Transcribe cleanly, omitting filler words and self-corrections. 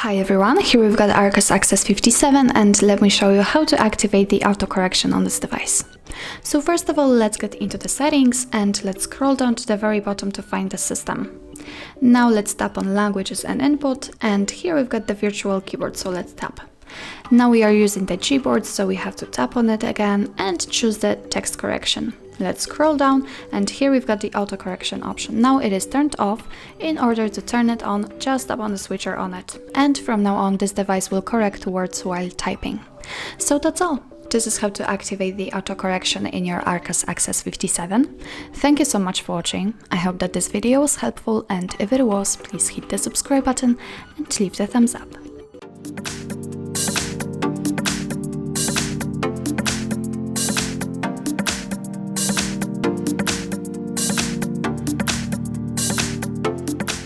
Hi everyone, here we've got ARCHOS Access 57 and let me show you how to activate the autocorrection on this device. So first of all, let's get into the settings and let's scroll down to the very bottom to find the system. Now let's tap on languages and input, and here we've got the virtual keyboard, so let's tap. Now we are using the Gboard, so we have to tap on it again and choose the text correction. Let's scroll down and here we've got the autocorrection option. Now it is turned off. In order to turn it on, just tap on the switcher on it. And from now on, this device will correct words while typing. So that's all. This is how to activate the autocorrection in your ARCHOS Access 57. Thank you so much for watching. I hope that this video was helpful, and if it was, please hit the subscribe button and leave the thumbs up.